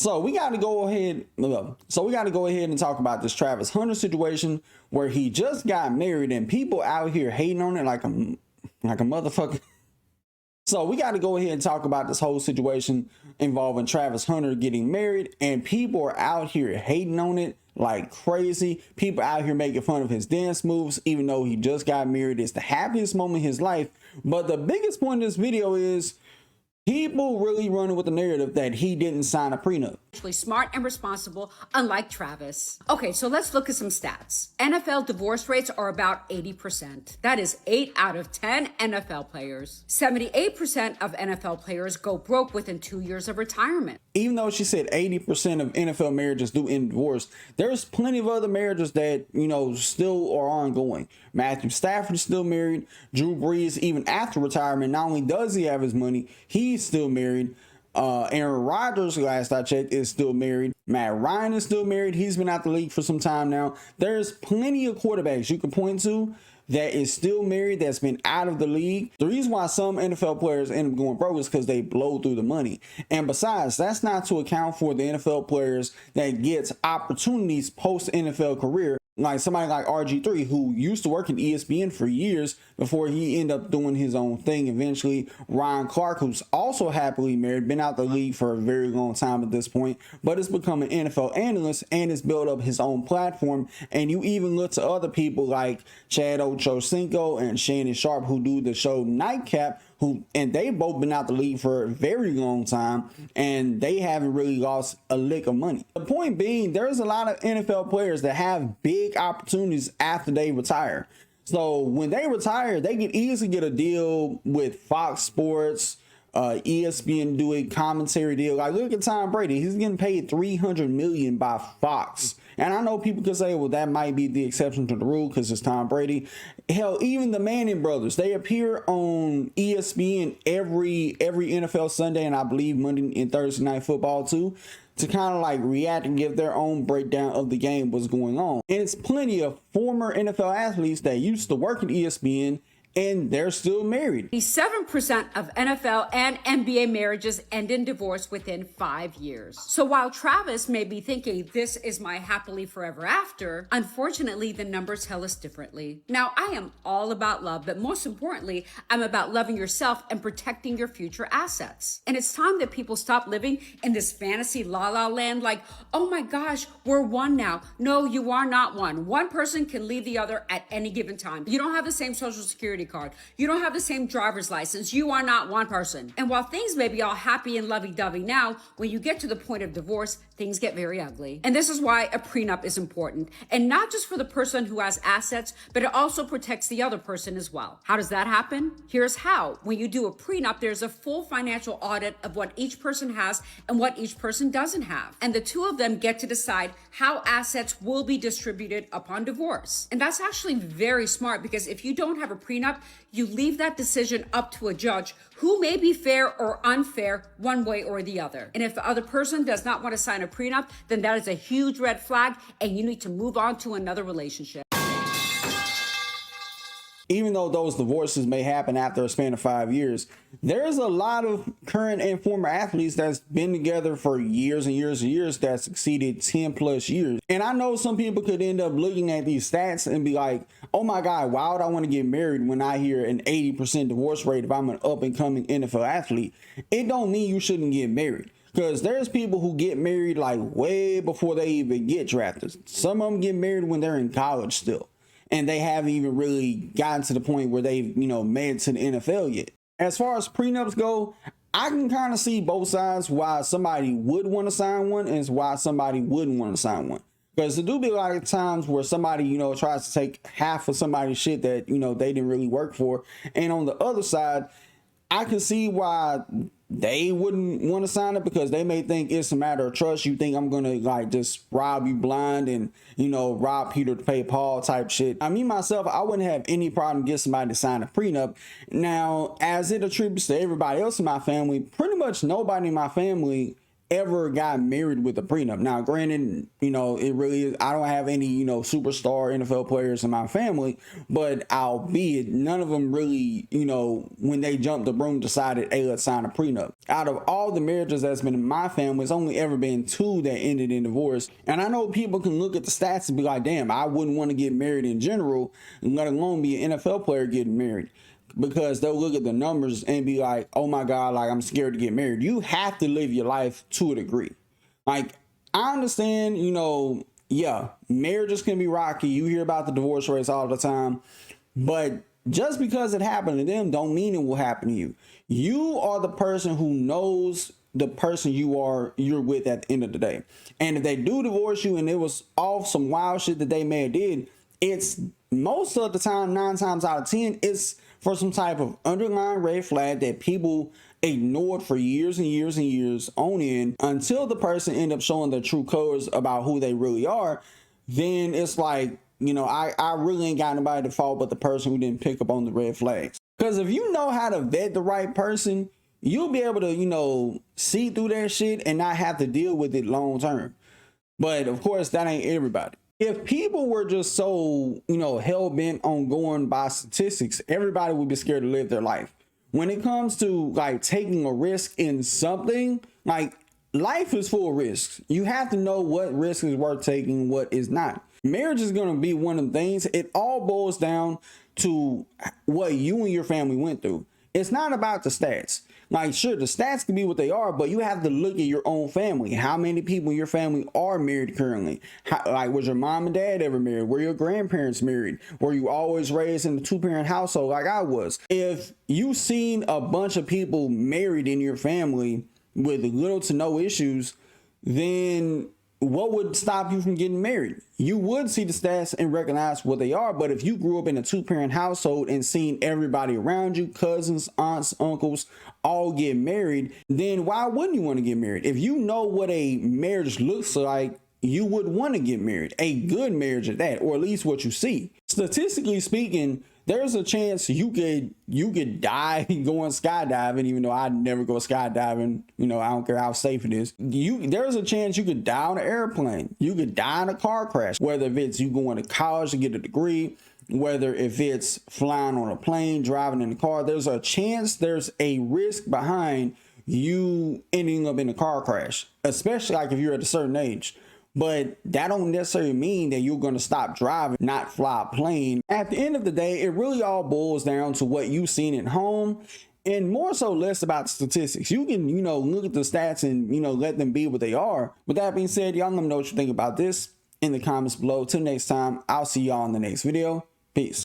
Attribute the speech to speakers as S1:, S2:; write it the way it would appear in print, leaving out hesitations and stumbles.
S1: So we got to go ahead. And talk about this Travis Hunter situation where he just got married and people out here hating on it like a motherfucker. So we got to go ahead and talk about this whole situation involving Travis Hunter getting married, and people are out here hating on it like crazy. People out here making fun of his dance moves, even though he just got married. It's the happiest moment in his life. But the biggest point of this video is people really running with the narrative that he didn't sign a prenup.
S2: Actually smart and responsible, unlike Travis. Okay, so let's look at some stats. NFL divorce rates are about 80%. That is 8 out of 10 NFL players. 78% of NFL players go broke within 2 years of retirement.
S1: Even though she said 80% of NFL marriages do end in divorce, there's plenty of other marriages that, still are ongoing. Matthew Stafford is still married. Drew Brees, even after retirement, not only does he have his money, he's still married. Aaron Rodgers, last I checked, is still married. Matt Ryan is still married. He's been out the league for some time now. There's plenty of quarterbacks you can point to that is still married, that's been out of the league. The reason why some NFL players end up going broke is because they blow through the money. And besides, that's not to account for the NFL players that gets opportunities post NFL career. Like somebody like RG3, who used to work at ESPN for years before he ended up doing his own thing eventually. Ryan Clark, who's also happily married, been out the league for a very long time at this point, but has become an NFL analyst and has built up his own platform. And you even look to other people like Chad Ochocinco and Shannon Sharp, who do the show Nightcap, and they've both been out the league for a very long time, and they haven't really lost a lick of money. The point being, there's a lot of NFL players that have big opportunities after they retire. So when they retire, they can easily get a deal with Fox Sports, ESPN, do a commentary deal. Like, look at Tom Brady. He's getting paid $300 million by Fox. And I know people could say, well, that might be the exception to the rule because it's Tom Brady. Hell, even the Manning brothers, they appear on ESPN every NFL Sunday, and I believe Monday and Thursday Night Football too, to kind of like react and give their own breakdown of the game, what's going on. And it's plenty of former NFL athletes that used to work at ESPN, and they're still married.
S2: 7% of NFL and NBA marriages end in divorce within 5 years. So while Travis may be thinking this is my happily forever after, unfortunately the numbers tell us differently. Now, I am all about love, but most importantly, I'm about loving yourself and protecting your future assets. And it's time that people stop living in this fantasy la la land like, oh my gosh, we're one now. No, you are not one. One person can leave the other at any given time. You don't have the same social security card. You don't have the same driver's license. You are not one person. And while things may be all happy and lovey-dovey now, when you get to the point of divorce, things get very ugly. And this is why a prenup is important. And not just for the person who has assets, but it also protects the other person as well. How does that happen? Here's how. When you do a prenup, there's a full financial audit of what each person has and what each person doesn't have. And the two of them get to decide how assets will be distributed upon divorce. And that's actually very smart, because if you don't have a prenup, you leave that decision up to a judge who may be fair or unfair one way or the other. And if the other person does not want to sign a prenup, then that is a huge red flag, and you need to move on to another relationship.
S1: Even though those divorces may happen after a span of 5 years, there's a lot of current and former athletes that's been together for years and years and years that succeeded 10 plus years. And I know some people could end up looking at these stats and be like, oh my God, why would I want to get married when I hear an 80% divorce rate if I'm an up and coming NFL athlete? It don't mean you shouldn't get married. Because there's people who get married like way before they even get drafted. Some of them get married when they're in college still, and they haven't even really gotten to the point where they've, made it to the NFL yet. As far as prenups go, I can kind of see both sides why somebody would want to sign one and why somebody wouldn't want to sign one. Because there do be a lot of times where somebody, tries to take half of somebody's shit that, they didn't really work for. And on the other side, I can see why they wouldn't want to sign it, because they may think it's a matter of trust. You think I'm going to just rob you blind and, rob Peter to pay Paul type shit. I mean, myself, I wouldn't have any problem getting somebody to sign a prenup. Now, as it attributes to everybody else in my family, pretty much nobody in my family ever got married with a prenup. Now, granted, you know, it really is, I don't have any, you know, superstar NFL players in my family, but albeit none of them really, you know, when they jumped the broom decided, hey, let's sign a prenup. Out of all the marriages that's been in my family, it's only ever been 2 that ended in divorce. And I know people can look at the stats and be like, damn, I wouldn't want to get married in general, let alone be an NFL player getting married. Because they'll look at the numbers and be like, oh my God, like I'm scared to get married. You have to live your life to a degree. Like, I understand, you know, yeah, marriages can be rocky. You hear about the divorce rates all the time. But just because it happened to them don't mean it will happen to you. You are the person who knows the person you're with at the end of the day. And if they do divorce you and it was off some wild shit that they may have did, it's most of the time, 9 times out of 10, it's for some type of underlying red flag that people ignored for years and years and years on end until the person end up showing their true colors about who they really are. Then it's like, you know, I really ain't got nobody to fault but the person who didn't pick up on the red flags. Because if you know how to vet the right person, you'll be able to, you know, see through that shit and not have to deal with it long term. But of course, that ain't everybody. If people were just so, you know, hell-bent on going by statistics, everybody would be scared to live their life. When it comes to like taking a risk in something, like life is full of risks. You have to know what risk is worth taking, what is not. Marriage is going to be one of the things. It all boils down to what you and your family went through. It's not about the stats. Like, sure, the stats can be what they are, but you have to look at your own family. How many people in your family are married currently? Like, was your mom and dad ever married? Were your grandparents married? Were you always raised in a 2-parent household like I was? If you've seen a bunch of people married in your family with little to no issues, then what would stop you from getting married? You would see the stats and recognize what they are. But if you grew up in a 2-parent household and seen everybody around you, cousins, aunts, uncles, all get married, then why wouldn't you want to get married? If you know what a marriage looks like, you would want to get married, a good marriage at that, or at least what you see. Statistically speaking, there's a chance you could die going skydiving, even though I'd never go skydiving. You know, I don't care how safe it is. There's a chance you could die on an airplane. You could die in a car crash, whether if it's you going to college to get a degree, whether if it's flying on a plane, driving in a car. There's a chance, there's a risk behind you ending up in a car crash, especially like if you're at a certain age. But that don't necessarily mean that you're going to stop driving, not fly a plane. At the end of the day, it really all boils down to what you've seen at home, and more so less about statistics. You can, you know, look at the stats and, you know, let them be what they are. With that being said, y'all let me know what you think about this in the comments below. Till next time, I'll see y'all in the next video. Peace.